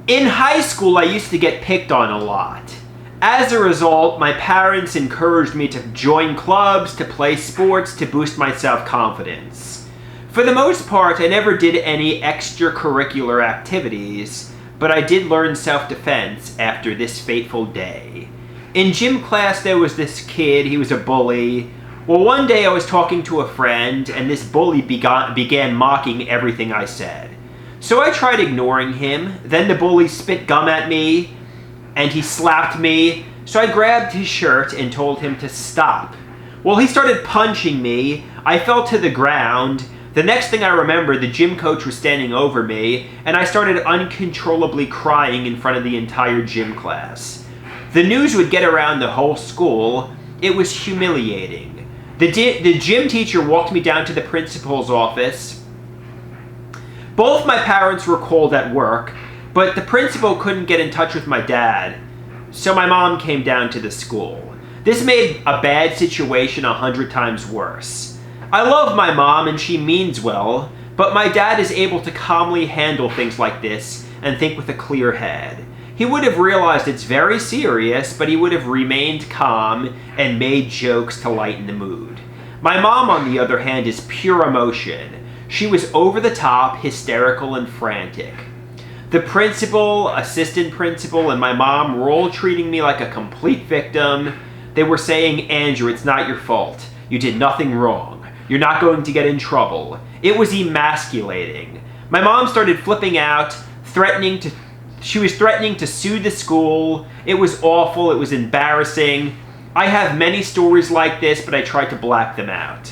In high school, I used to get picked on a lot. As a result, my parents encouraged me to join clubs, to play sports, to boost my self-confidence. For the most part, I never did any extracurricular activities, but I did learn self-defense after this fateful day. In gym class, there was this kid, he was a bully. Well, one day I was talking to a friend, and this bully began mocking everything I said. So I tried ignoring him. Then the bully spit gum at me, and he slapped me. So I grabbed his shirt and told him to stop. Well, he started punching me. I fell to the ground. The next thing I remember, the gym coach was standing over me, and I started uncontrollably crying in front of the entire gym class. The news would get around the whole school. It was humiliating. The gym teacher walked me down to the principal's office. Both my parents were called at work, but the principal couldn't get in touch with my dad, so my mom came down to the school. This made a bad situation 100 times worse. I love my mom and she means well, but my dad is able to calmly handle things like this and think with a clear head. He would have realized it's very serious, but he would have remained calm and made jokes to lighten the mood. My mom, on the other hand, is pure emotion. She was over the top, hysterical, and frantic. The principal, assistant principal, and my mom were all treating me like a complete victim. They were saying, "Andrew, it's not your fault. You did nothing wrong. You're not going to get in trouble." It was emasculating. My mom started flipping out, she was threatening to sue the school. It was awful. It was embarrassing. I have many stories like this, but I tried to black them out.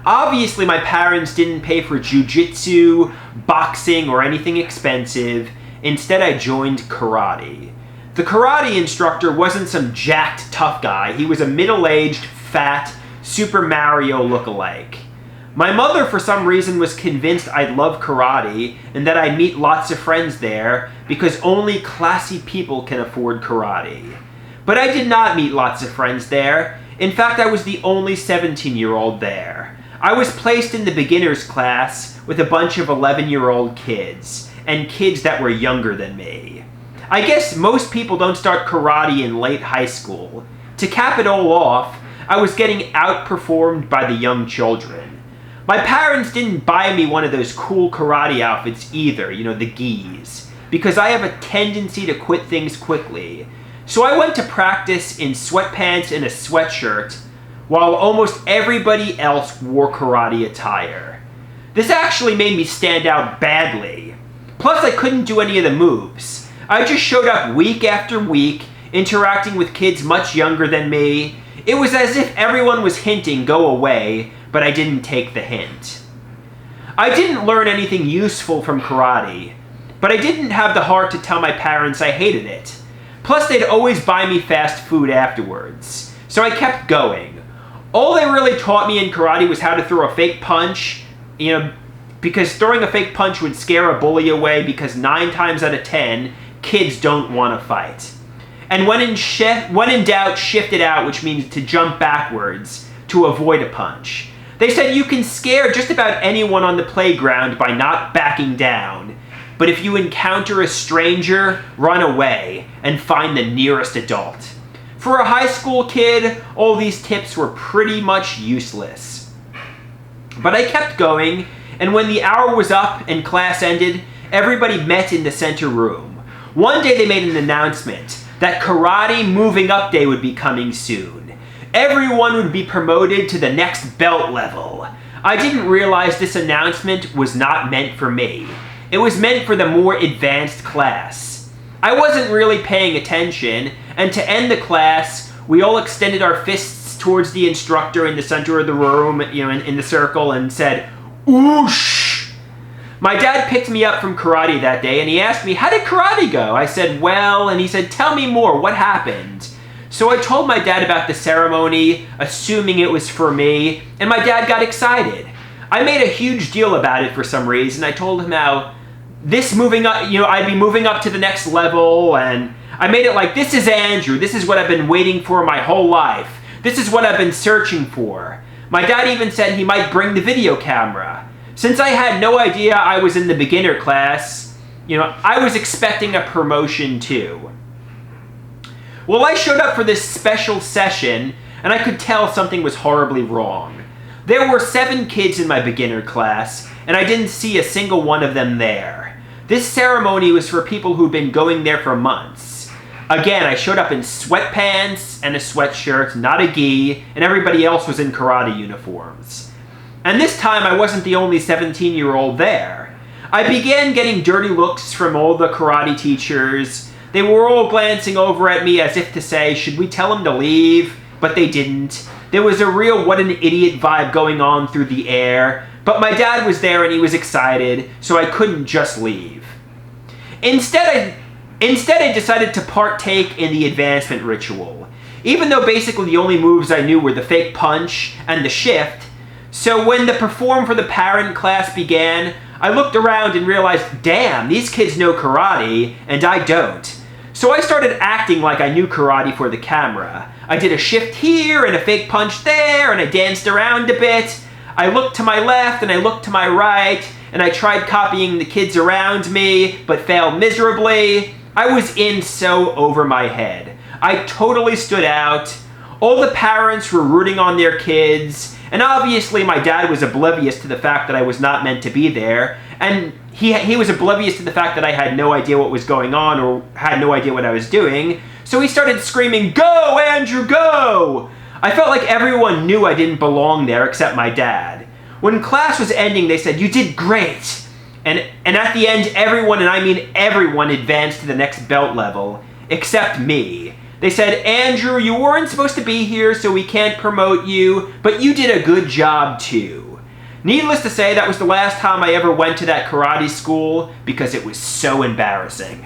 Obviously, my parents didn't pay for jiu-jitsu, boxing, or anything expensive. Instead, I joined karate. The karate instructor wasn't some jacked, tough guy. He was a middle-aged, fat, Super Mario lookalike. My mother, for some reason, was convinced I'd love karate and that I'd meet lots of friends there because only classy people can afford karate. But I did not meet lots of friends there. In fact, I was the only 17-year-old there. I was placed in the beginners class with a bunch of 11-year-old kids, and kids that were younger than me. I guess most people don't start karate in late high school. To cap it all off, I was getting outperformed by the young children. My parents didn't buy me one of those cool karate outfits either, the gis, because I have a tendency to quit things quickly. So I went to practice in sweatpants and a sweatshirt, while almost everybody else wore karate attire. This actually made me stand out badly. Plus, I couldn't do any of the moves. I just showed up week after week, interacting with kids much younger than me. It was as if everyone was hinting, "Go away," but I didn't take the hint. I didn't learn anything useful from karate, but I didn't have the heart to tell my parents I hated it. Plus, they'd always buy me fast food afterwards, so I kept going. All they really taught me in karate was how to throw a fake punch, because throwing a fake punch would scare a bully away because 9 times out of 10, kids don't want to fight. And when in doubt, shift it out, which means to jump backwards to avoid a punch. They said you can scare just about anyone on the playground by not backing down, but if you encounter a stranger, run away and find the nearest adult. For a high school kid, all these tips were pretty much useless. But I kept going, and when the hour was up and class ended, everybody met in the center room. One day they made an announcement that Karate Moving Up Day would be coming soon. Everyone would be promoted to the next belt level. I didn't realize this announcement was not meant for me. It was meant for the more advanced class. I wasn't really paying attention, and to end the class, we all extended our fists towards the instructor in the center of the room, in the circle, and said, "Oosh!" My dad picked me up from karate that day, and he asked me, "How did karate go?" I said, "Well," and he said, "Tell me more, what happened?" So I told my dad about the ceremony, assuming it was for me, and my dad got excited. I made a huge deal about it for some reason. I told him how this moving up, I'd be moving up to the next level, and I made it like, "This is Andrew, this is what I've been waiting for my whole life. This is what I've been searching for." My dad even said he might bring the video camera. Since I had no idea I was in the beginner class, I was expecting a promotion too. Well, I showed up for this special session, and I could tell something was horribly wrong. There were 7 kids in my beginner class, and I didn't see a single one of them there. This ceremony was for people who'd been going there for months. Again, I showed up in sweatpants and a sweatshirt, not a gi, and everybody else was in karate uniforms. And this time I wasn't the only 17-year-old there. I began getting dirty looks from all the karate teachers. They were all glancing over at me as if to say, should we tell him to leave? But they didn't. There was a real what an idiot vibe going on through the air, but my dad was there and he was excited, so I couldn't just leave. Instead, I decided to partake in the advancement ritual, even though basically the only moves I knew were the fake punch and the shift. So when the perform for the parent class began, I looked around and realized, damn, these kids know karate, and I don't. So I started acting like I knew karate for the camera. I did a shift here and a fake punch there, and I danced around a bit. I looked to my left and I looked to my right, and I tried copying the kids around me, but failed miserably. I was in so over my head. I totally stood out. All the parents were rooting on their kids, and obviously my dad was oblivious to the fact that I was not meant to be there, and he was oblivious to the fact that I had no idea what was going on or had no idea what I was doing, so he started screaming, "Go, Andrew, go!" I felt like everyone knew I didn't belong there except my dad. When class was ending, they said, "You did great!" And at the end, everyone, and I mean everyone, advanced to the next belt level, except me. They said, "Andrew, you weren't supposed to be here, so we can't promote you, but you did a good job too." Needless to say, that was the last time I ever went to that karate school because it was so embarrassing.